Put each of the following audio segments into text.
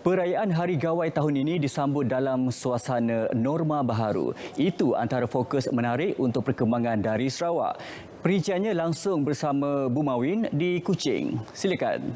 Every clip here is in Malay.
Perayaan Hari Gawai tahun ini disambut dalam suasana norma baharu. Itu antara fokus menarik untuk perkembangan dari Sarawak. Perinciannya langsung bersama Bu Mawin di Kuching. Silakan.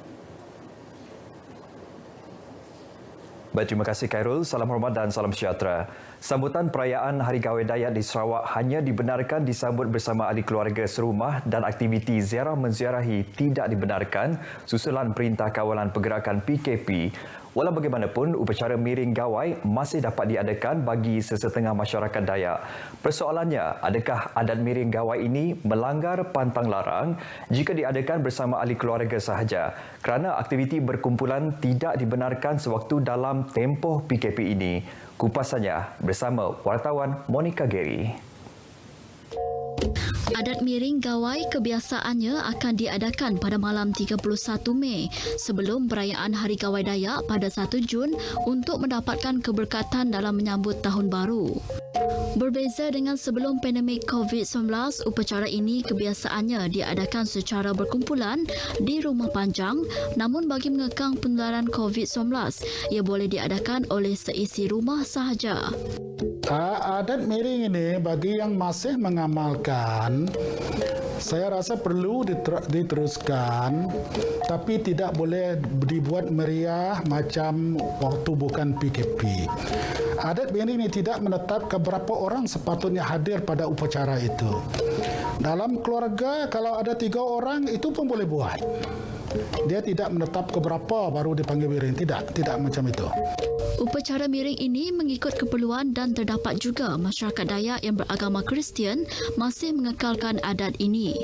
Baik, terima kasih Khairul. Salam hormat dan salam sejahtera. Sambutan perayaan Hari Gawai Dayak di Sarawak hanya dibenarkan disambut bersama ahli keluarga serumah dan aktiviti ziarah menziarahi tidak dibenarkan susulan Perintah Kawalan Pergerakan PKP. Walau bagaimanapun, upacara miring gawai masih dapat diadakan bagi sesetengah masyarakat Dayak. Persoalannya, adakah adat miring gawai ini melanggar pantang larang jika diadakan bersama ahli keluarga sahaja? Kerana aktiviti berkumpulan tidak dibenarkan sewaktu dalam tempoh PKP ini. Kupasannya bersama wartawan Monica Gary. Adat miring gawai kebiasaannya akan diadakan pada malam 31 Mei sebelum perayaan Hari Gawai Dayak pada 1 Jun untuk mendapatkan keberkatan dalam menyambut Tahun Baru. Berbeza dengan sebelum pandemik COVID-19, upacara ini kebiasaannya diadakan secara berkumpulan di rumah panjang, namun bagi mengekang penularan COVID-19, ia boleh diadakan oleh seisi rumah sahaja. Adat miring ini bagi yang masih mengamalkan, saya rasa perlu diteruskan, tapi tidak boleh dibuat meriah macam waktu bukan PKP. Adat miring ini tidak menetap keberapa orang sepatutnya hadir pada upacara itu. Dalam keluarga, kalau ada 3 orang, itu pun boleh buat. Dia tidak menetap keberapa baru dipanggil miring. Tidak macam itu. Upacara miring ini mengikut keperluan dan terdapat juga masyarakat Dayak yang beragama Kristian masih mengekalkan adat ini.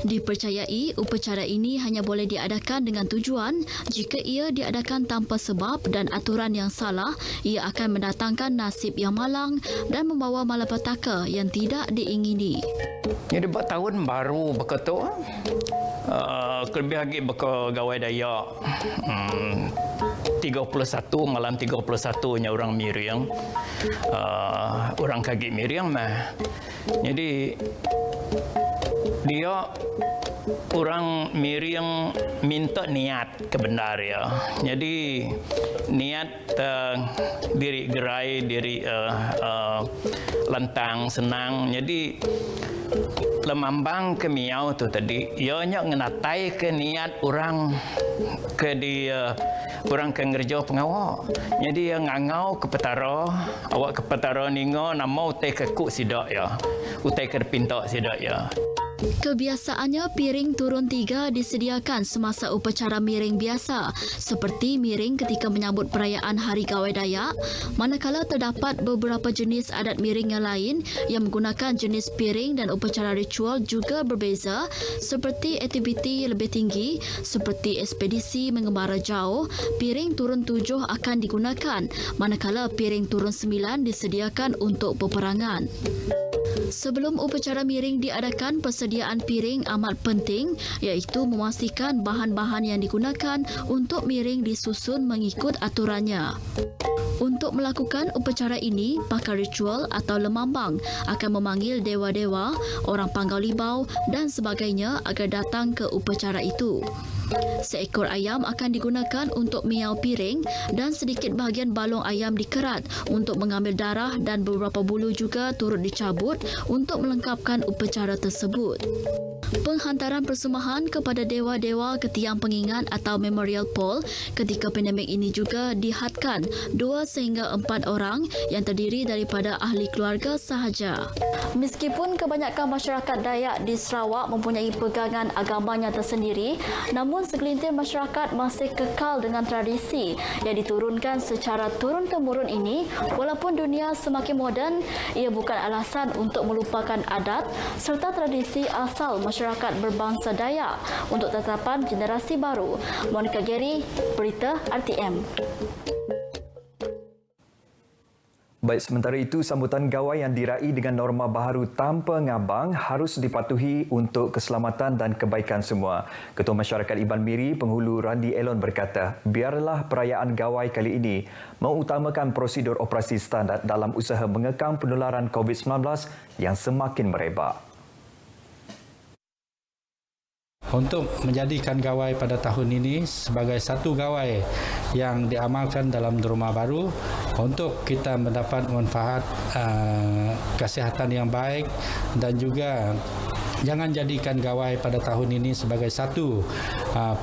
Dipercayai, upacara ini hanya boleh diadakan dengan tujuan jika ia diadakan tanpa sebab dan aturan yang salah, ia akan mendatangkan nasib yang malang dan membawa malapetaka yang tidak diingini. Jadi buat tahun baru beketuk, lebih lagi bergawai Dayak. 31 malam 31-nya orang miring, orang kagik miring mah. Jadi dia orang miring minta niat kebenar ya. Jadi niat diri gerai, diri lantang senang. Jadi lemambang ke miau tu tadi, ianya ngenatai ke niat orang ke dia orang ke ngerja pengawak. Jadi yang ngangau ke petara, awak ke petara ningo nama utai ke kuk sidak ya. Utai ke pintak sidak ya. Kebiasaannya piring turun 3 disediakan semasa upacara miring biasa seperti miring ketika menyambut perayaan Hari Gawai Dayak, manakala terdapat beberapa jenis adat miring yang lain yang menggunakan jenis piring dan upacara ritual juga berbeza seperti aktiviti lebih tinggi seperti ekspedisi mengembara jauh, piring turun 7 akan digunakan manakala piring turun 9 disediakan untuk peperangan. Sebelum upacara miring diadakan, persediaan piring amat penting iaitu memastikan bahan-bahan yang digunakan untuk miring disusun mengikut aturannya. Untuk melakukan upacara ini, pakar ritual atau lemambang akan memanggil dewa-dewa, orang panggal libau dan sebagainya agar datang ke upacara itu. Seekor ayam akan digunakan untuk miau piring dan sedikit bahagian balung ayam dikerat untuk mengambil darah dan beberapa bulu juga turut dicabut untuk melengkapkan upacara tersebut. Penghantaran persembahan kepada dewa-dewa ke tiang pengingat atau memorial pole ketika pandemik ini juga dihadkan 2 sehingga 4 orang yang terdiri daripada ahli keluarga sahaja. Meskipun kebanyakan masyarakat Dayak di Sarawak mempunyai pegangan agamanya tersendiri, namun segelintir masyarakat masih kekal dengan tradisi yang diturunkan secara turun-temurun ini. Walaupun dunia semakin moden, ia bukan alasan untuk melupakan adat serta tradisi asal masyarakat berbangsa Dayak untuk tetapan generasi baru. Monica Gary, Berita RTM. Baik, sementara itu sambutan gawai yang diraih dengan norma baharu tanpa ngabang harus dipatuhi untuk keselamatan dan kebaikan semua. Ketua Masyarakat Iban Miri Penghulu Randi Elon berkata, biarlah perayaan gawai kali ini mengutamakan prosedur operasi standard dalam usaha mengekang penularan COVID-19 yang semakin merebak. Untuk menjadikan gawai pada tahun ini sebagai satu gawai yang diamalkan dalam norma baru untuk kita mendapat manfaat kesihatan yang baik, dan juga jangan jadikan gawai pada tahun ini sebagai satu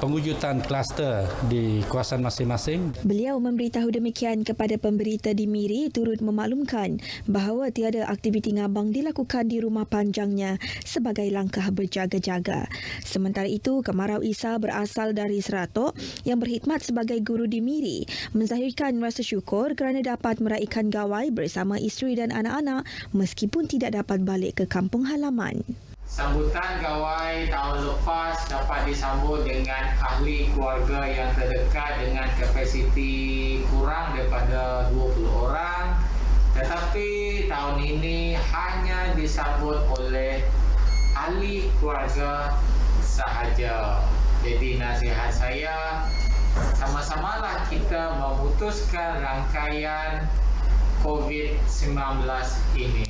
pengujutan kluster di kawasan masing-masing. Beliau memberitahu demikian kepada pemberita di Miri turut memaklumkan bahawa tiada aktiviti ngabang dilakukan di rumah panjangnya sebagai langkah berjaga-jaga. Sementara itu, Kemarau Isa berasal dari Seratok yang berkhidmat sebagai guru di Miri menzahirkan rasa syukur kerana dapat meraihkan gawai bersama isteri dan anak-anak meskipun tidak dapat balik ke kampung halaman. Sambutan gawai tahun lepas dapat disambut dengan ahli keluarga yang terdekat dengan kapasiti kurang daripada 20 orang. Tetapi tahun ini hanya disambut oleh ahli keluarga sahaja. Jadi nasihat saya, sama-samalah kita memutuskan rangkaian COVID-19 ini.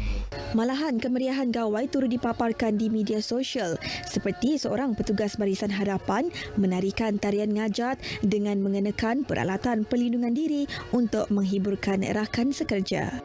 Malahan kemeriahan gawai turut dipaparkan di media sosial seperti seorang petugas barisan hadapan menarikan tarian ngajat dengan mengenakan peralatan perlindungan diri untuk menghiburkan rakan sekerja.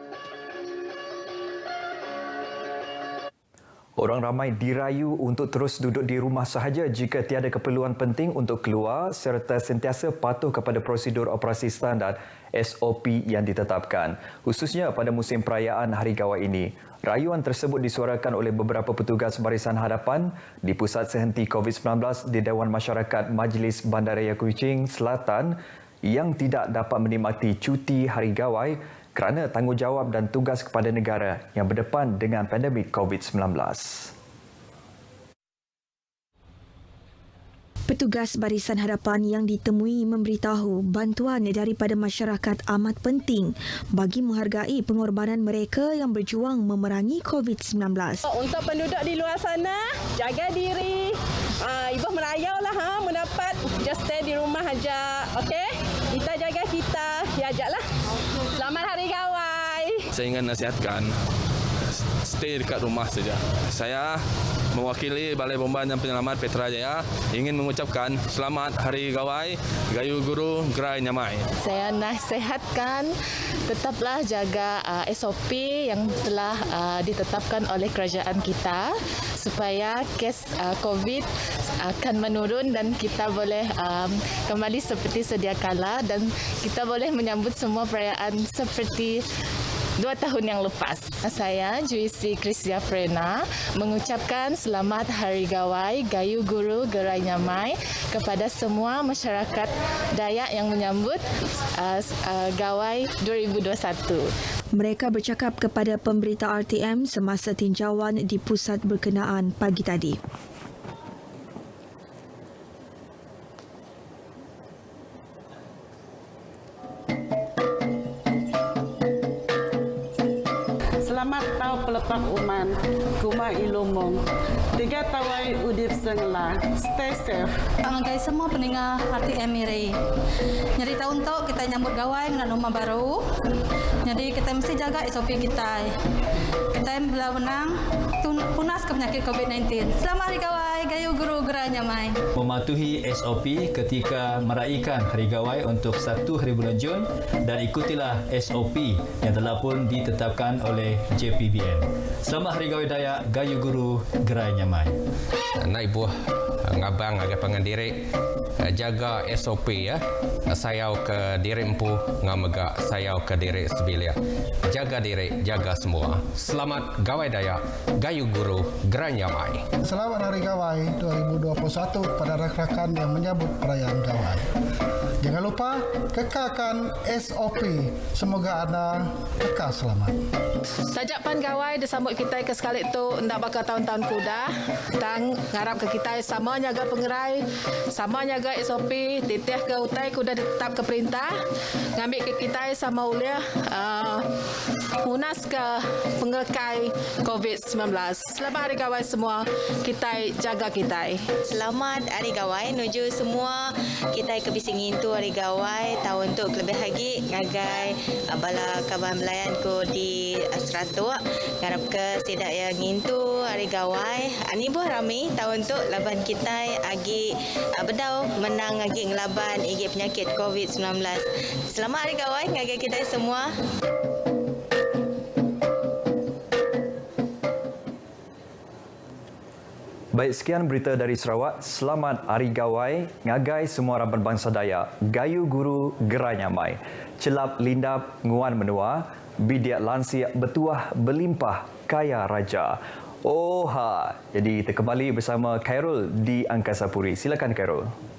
Orang ramai dirayu untuk terus duduk di rumah sahaja jika tiada keperluan penting untuk keluar serta sentiasa patuh kepada prosedur operasi standard SOP yang ditetapkan, khususnya pada musim perayaan Hari Gawai ini. Rayuan tersebut disuarakan oleh beberapa petugas barisan hadapan di Pusat Sehenti COVID-19 di Dewan Masyarakat Majlis Bandaraya Kuching Selatan yang tidak dapat menikmati cuti Hari Gawai kerana tanggungjawab dan tugas kepada negara yang berdepan dengan pandemik COVID-19. Petugas barisan hadapan yang ditemui memberitahu bantuan daripada masyarakat amat penting bagi menghargai pengorbanan mereka yang berjuang memerangi COVID-19. Untuk penduduk di luar sana, jaga diri. Ibu merayau lah mendapat just stay di rumah aja. Okey? Kita jaga kita. Ya ajaklah. Selamat Hari Gawai. Saya ingin nasihatkan stay dekat rumah saja. Saya mewakili Balai Bomba dan Penyelamat Petra Jaya ingin mengucapkan selamat Hari Gawai Gayu Guru Gerai Nyamai. Saya nasihatkan tetaplah jaga SOP yang telah ditetapkan oleh kerajaan kita supaya kes COVID akan menurun dan kita boleh kembali seperti sedia kala dan kita boleh menyambut semua perayaan seperti 2 tahun yang lepas. Saya, Juisi Krisia Frena, mengucapkan selamat Hari Gawai Gayu Guru Gerai Nyamai kepada semua masyarakat Dayak yang menyambut Gawai 2021. Mereka bercakap kepada pemberita RTM semasa tinjauan di pusat berkenaan pagi tadi. Selamat tahu pelepak uman, kuma ilumong. 3 tawai udip sengla, stay safe. Angkai semua pendengar RTM Miri. Jadi tahun tu kita nyambut gawai dengan rumah baru. Jadi kita mesti jaga SOP kita. Kita bila menang punas ke penyakit COVID-19. Selamat Hari Gawai Gayu Guru Gerai Nyamai. Mematuhi SOP ketika meraihkan Hari Gawai untuk 1 hari bulan Jun dan ikutilah SOP yang telah pun ditetapkan oleh JPBN. Selamat Hari Gawai Dayak Gayu Guru Gerai Nyamai. Naik buah ngabang agak pengendiri jaga SOP ya. Sayau ke diri empu ngamega sayau ke diri sebilia. Jaga diri, jaga semua. Selamat Gawai Dayak Gayu Guru Gerai Nyamai. Selamat Hari Gawai 2021 kepada rakan-rakan yang menyambut perayaan Gawai. Jangan lupa kekalkan SOP. Semoga anda kekal selamat. Sajapan Gawai disambut kita ke sekali tu ndak bakal tahun-tahun kuda. Tang ngarap ke kita sama jaga pengerai, sama jaga jaga SOP, titih ke utai kuda ditetap ke perintah, ngambil ke kita sama ulia munas ke pengelkai COVID-19. Selamat Hari Gawai semua, kita jaga kita. Selamat Hari Gawai nuju semua kita ke bising itu Hari Gawai tahun untuk lebih lagi ngagai bala kaban belayan ko di Asratua ngarap ke sidak yang itu Hari Gawai ani buah rami tahun untuk laban kita agi bedau menang agi ngelaban igi penyakit COVID-19. Selamat Hari Gawai ngagai kita semua. Baik, sekian berita dari Sarawak. Selamat Hari Gawai. Ngagai semua ramban bangsa Dayak. Gayu guru gerai nyamai. Celap lindap nguan menua. Bidiak lansiak bertuah berlimpah kaya raja. Oha. Jadi kita kembali bersama Khairul di Angkasa Puri. Silakan Khairul.